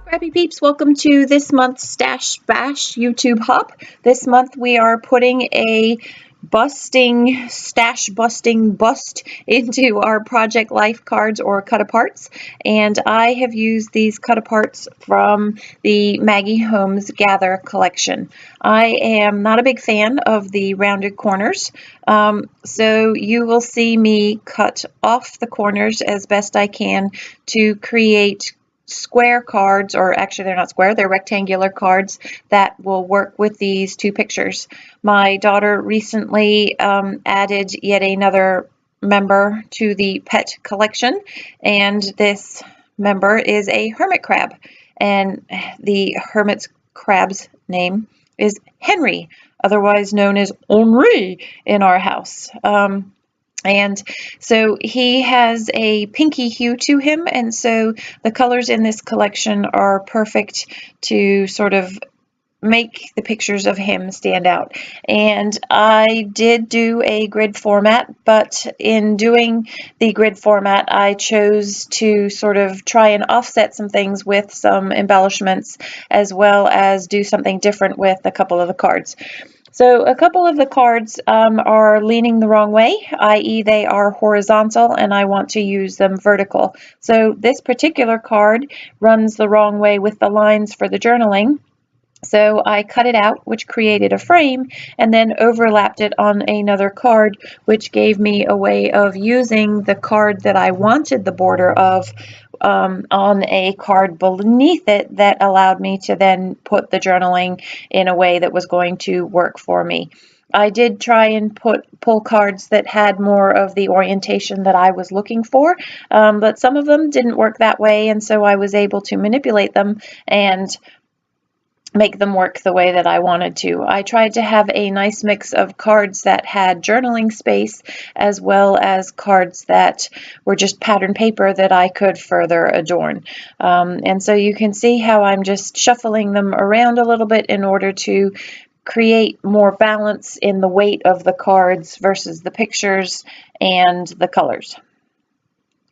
Scrappy peeps, welcome to this month's Stash Bash YouTube Hop. This month we are putting a stash busting bust into our Project Life cards or cut-aparts, and I have used these cut-aparts from the Maggie Holmes Gather collection. I am not a big fan of the rounded corners, so you will see me cut off the corners as best I can to create square cards, or actually they're not square, they're rectangular cards that will work with these two pictures. My daughter recently added yet another member to the pet collection, and this member is a hermit crab, and the hermit crab's name is Henry, otherwise known as Henri in our house. And so he has a pinky hue to him, and so the colors in this collection are perfect to sort of make the pictures of him stand out. And I did do a grid format, but in doing the grid format, I chose to sort of try and offset some things with some embellishments, as well as do something different with a couple of the cards. So a couple of the cards are leaning the wrong way, i.e. they are horizontal and I want to use them vertical. So this particular card runs the wrong way with the lines for the journaling. So I cut it out, which created a frame, and then overlapped it on another card, which gave me a way of using the card that I wanted the border of on a card beneath it that allowed me to then put the journaling in a way that was going to work for me. I did try and pull cards that had more of the orientation that I was looking for, but some of them didn't work that way, and so I was able to manipulate them and make them work the way that I wanted to. I tried to have a nice mix of cards that had journaling space, as well as cards that were just pattern paper that I could further adorn. And so you can see how I'm just shuffling them around a little bit in order to create more balance in the weight of the cards versus the pictures and the colors.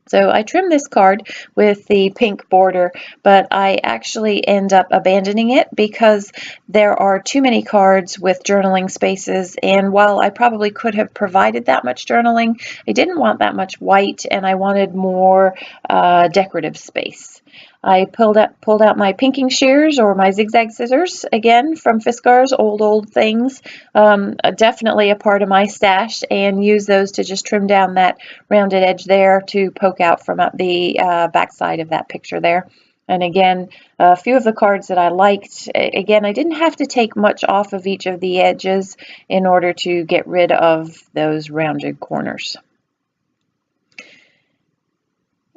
So I trimmed this card with the pink border, but I actually end up abandoning it because there are too many cards with journaling spaces, and while I probably could have provided that much journaling, I didn't want that much white, and I wanted more decorative space. I pulled out my pinking shears, or my zigzag scissors, again from Fiskars, old things, definitely a part of my stash, and use those to just trim down that rounded edge there to poke out from the back side of that picture there. And again, a few of the cards that I liked, again, I didn't have to take much off of each of the edges in order to get rid of those rounded corners.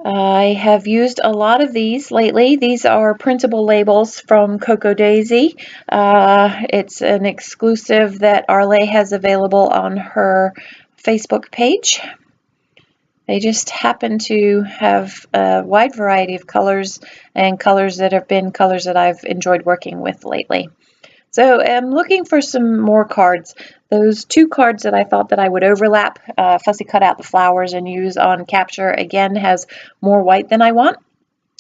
I have used a lot of these lately. These are printable labels from Coco Daisy. It's an exclusive that Arlay has available on her Facebook page. They just happen to have a wide variety of colors, and colors that have been colors that I've enjoyed working with lately. So I'm looking for some more cards. Those two cards that I thought that I would overlap, Fussy cut out the flowers and use on capture, again has more white than I want.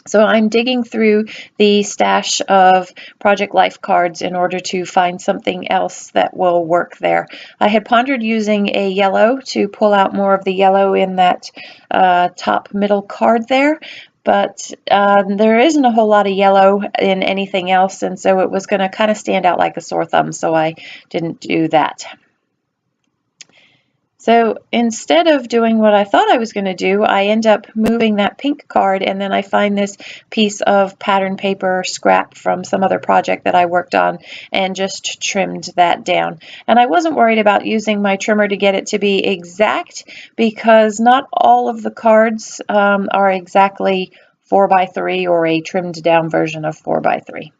So I'm digging through the stash of Project Life cards in order to find something else that will work there. I had pondered using a yellow to pull out more of the yellow in that top middle card there, but there isn't a whole lot of yellow in anything else, and so it was going to kind of stand out like a sore thumb, so I didn't do that. So instead of doing what I thought I was going to do, I end up moving that pink card, and then I find this piece of pattern paper scrap from some other project that I worked on and just trimmed that down. And I wasn't worried about using my trimmer to get it to be exact, because not all of the cards are exactly 4x3 or a trimmed down version of 4x3.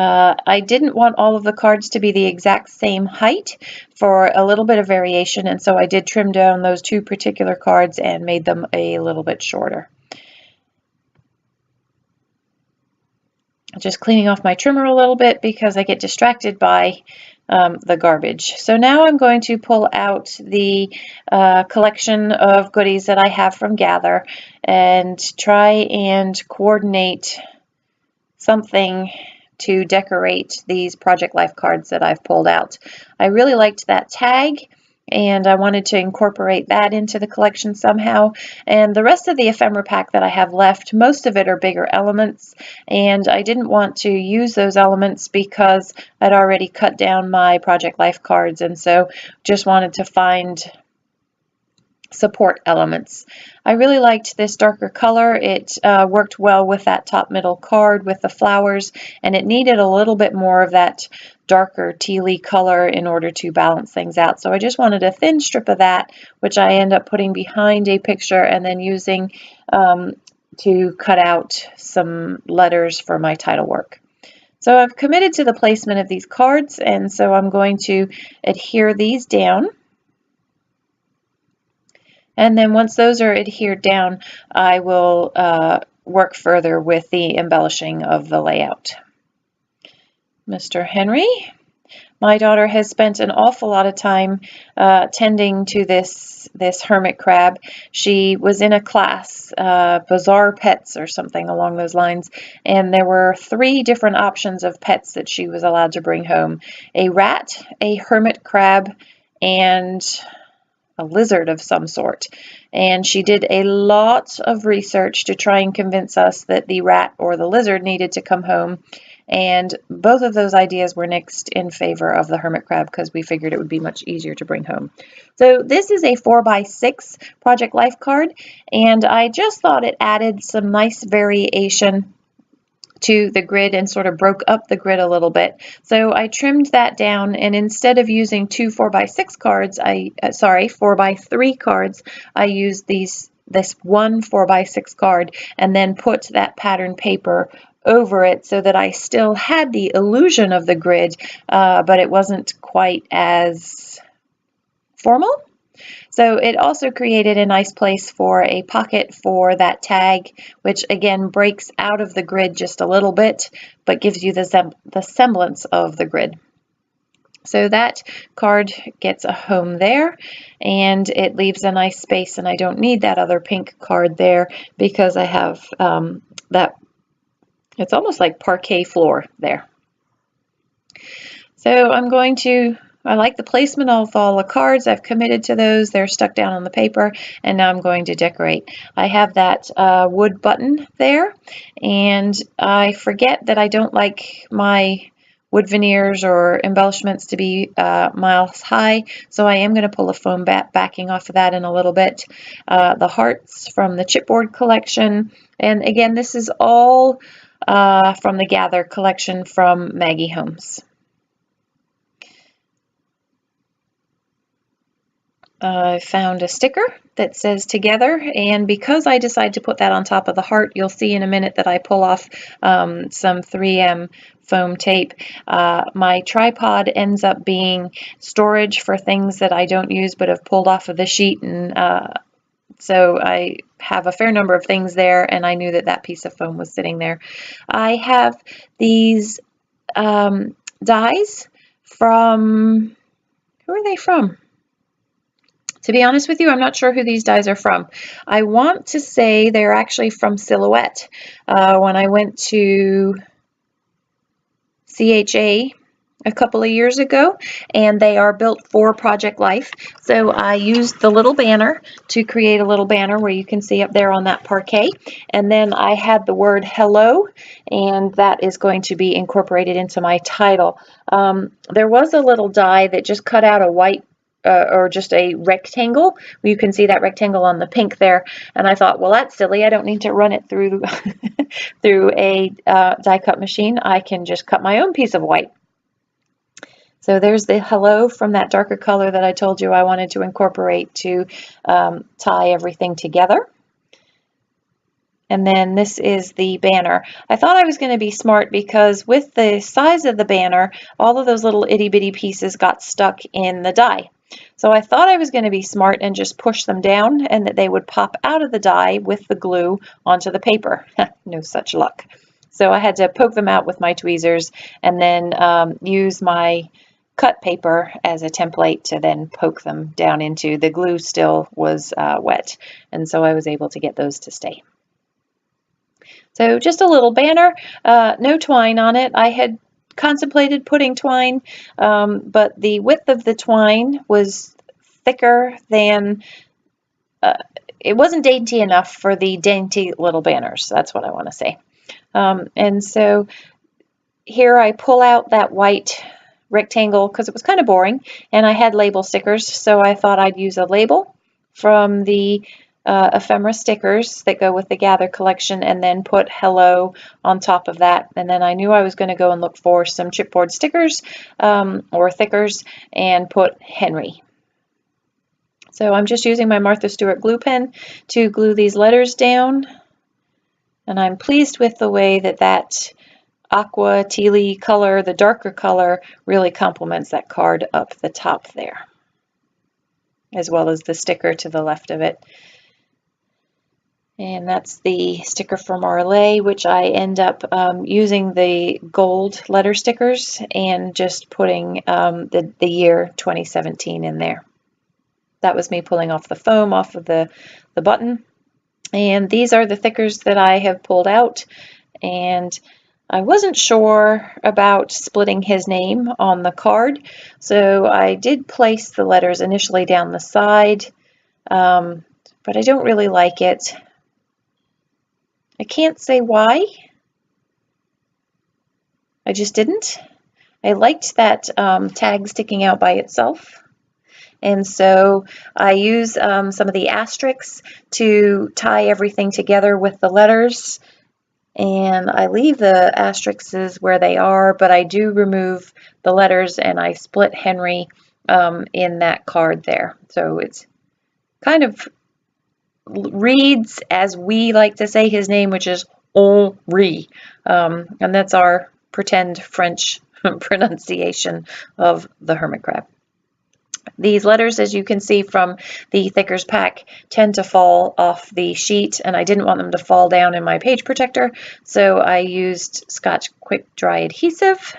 I didn't want all of the cards to be the exact same height for a little bit of variation, and so I did trim down those two particular cards and made them a little bit shorter. Just cleaning off my trimmer a little bit because I get distracted by the garbage. So now I'm going to pull out the collection of goodies that I have from Gather and try and coordinate something to decorate these Project Life cards that I've pulled out. I really liked that tag, and I wanted to incorporate that into the collection somehow. And the rest of the ephemera pack that I have left, most of it are bigger elements, and I didn't want to use those elements because I'd already cut down my Project Life cards, and so just wanted to find support elements. I really liked this darker color. It worked well with that top middle card with the flowers, and it needed a little bit more of that darker tealy color in order to balance things out. So I just wanted a thin strip of that, which I end up putting behind a picture and then using to cut out some letters for my title work. So I've committed to the placement of these cards, and so I'm going to adhere these down. And then once those are adhered down, I will work further with the embellishing of the layout. Mr. Henry, my daughter has spent an awful lot of time tending to this hermit crab. She was in a class, Bizarre Pets or something along those lines, and there were 3 different options of pets that she was allowed to bring home: a rat, a hermit crab, and a lizard of some sort. And she did a lot of research to try and convince us that the rat or the lizard needed to come home, and both of those ideas were nixed in favor of the hermit crab because we figured it would be much easier to bring home. So this is a 4x6 Project Life card, and I just thought it added some nice variation to the grid and sort of broke up the grid a little bit. So I trimmed that down, and instead of using 2 4x6 cards, 4x3 cards, I used this one 4x6 card and then put that pattern paper over it so that I still had the illusion of the grid, but it wasn't quite as formal. So it also created a nice place for a pocket for that tag, which again breaks out of the grid just a little bit, but gives you the semblance of the grid. So that card gets a home there, and it leaves a nice space, and I don't need that other pink card there because I have that, it's almost like parquet floor there. So I like the placement of all the cards. I've committed to those. They're stuck down on the paper, and now I'm going to decorate. I have that wood button there, and I forget that I don't like my wood veneers or embellishments to be miles high, so I am going to pull a foam backing off of that in a little bit. The hearts from the chipboard collection, and again, this is all from the Gather collection from Maggie Homes. I found a sticker that says together, and because I decided to put that on top of the heart, you'll see in a minute that I pull off some 3M foam tape. My tripod ends up being storage for things that I don't use but have pulled off of the sheet, and so I have a fair number of things there, and I knew that that piece of foam was sitting there. I have these dies from, who are they from? To be honest with you, I'm not sure who these dies are from. I want to say they're actually from Silhouette. When I went to CHA a couple of years ago, and they are built for Project Life. So I used the little banner to create a little banner where you can see up there on that parquet. And then I had the word hello, and that is going to be incorporated into my title. There was a little die that just cut out a white or just a rectangle. You can see that rectangle on the pink there, and I thought, well, that's silly. I don't need to run it through through a die cut machine. I can just cut my own piece of white. So there's the hello from that darker color that I told you I wanted to incorporate to tie everything together. And then this is the banner. I thought I was going to be smart because with the size of the banner, all of those little itty bitty pieces got stuck in the die. So I thought I was going to be smart and just push them down and that they would pop out of the die with the glue onto the paper. No such luck. So I had to poke them out with my tweezers and then use my cut paper as a template to then poke them down into. The glue still was wet, and so I was able to get those to stay. So just a little banner, no twine on it. I had contemplated putting twine, but the width of the twine was thicker than, it wasn't dainty enough for the dainty little banners. That's what I want to say. And so here I pull out that white rectangle because it was kind of boring, and I had label stickers, so I thought I'd use a label from the ephemera stickers that go with the Gather collection, and then put hello on top of that. And then I knew I was going to go and look for some chipboard stickers or thickers and put Henry. So I'm just using my Martha Stewart glue pen to glue these letters down, and I'm pleased with the way that that aqua tealy color, the darker color, really complements that card up the top there, as well as the sticker to the left of it. And that's the sticker from Marley, which I end up using the gold letter stickers and just putting the year 2017 in there. That was me pulling off the foam off of the button. And these are the thickers that I have pulled out. And I wasn't sure about splitting his name on the card, so I did place the letters initially down the side, but I don't really like it. I can't say why. I just didn't. I liked that tag sticking out by itself. And so I use some of the asterisks to tie everything together with the letters. And I leave the asterisks where they are, but I do remove the letters, and I split Henry in that card there. So it's kind of reads as we like to say his name, which is Henri. And that's our pretend French pronunciation of the hermit crab. These letters, as you can see from the Thickers pack, tend to fall off the sheet, and I didn't want them to fall down in my page protector, so I used Scotch Quick Dry Adhesive,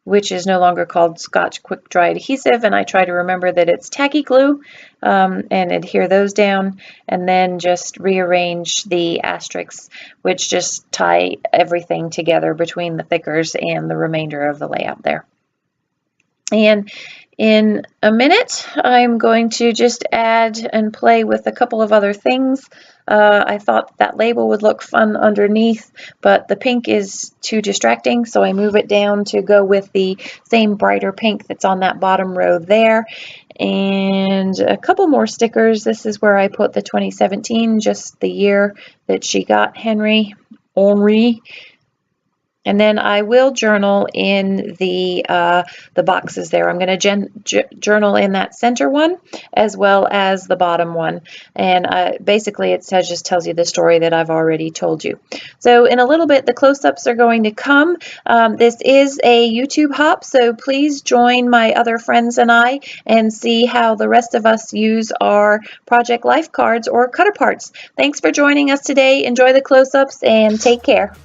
which is no longer called Scotch Quick Dry Adhesive, and I try to remember that it's tacky glue, and adhere those down, and then just rearrange the asterisks, which just tie everything together between the thickers and the remainder of the layout there. And in a minute, I'm going to just add and play with a couple of other things. I thought that label would look fun underneath, but the pink is too distracting, so I move it down to go with the same brighter pink that's on that bottom row there. And a couple more stickers. This is where I put the 2017, just the year that she got Henry. And then I will journal in the boxes there. I'm going to journal in that center one as well as the bottom one. And basically it just tells you the story that I've already told you. So in a little bit, the close-ups are going to come. This is a YouTube hop, so please join my other friends and I and see how the rest of us use our Project Life cards or cut-aparts. Thanks for joining us today. Enjoy the close-ups and take care.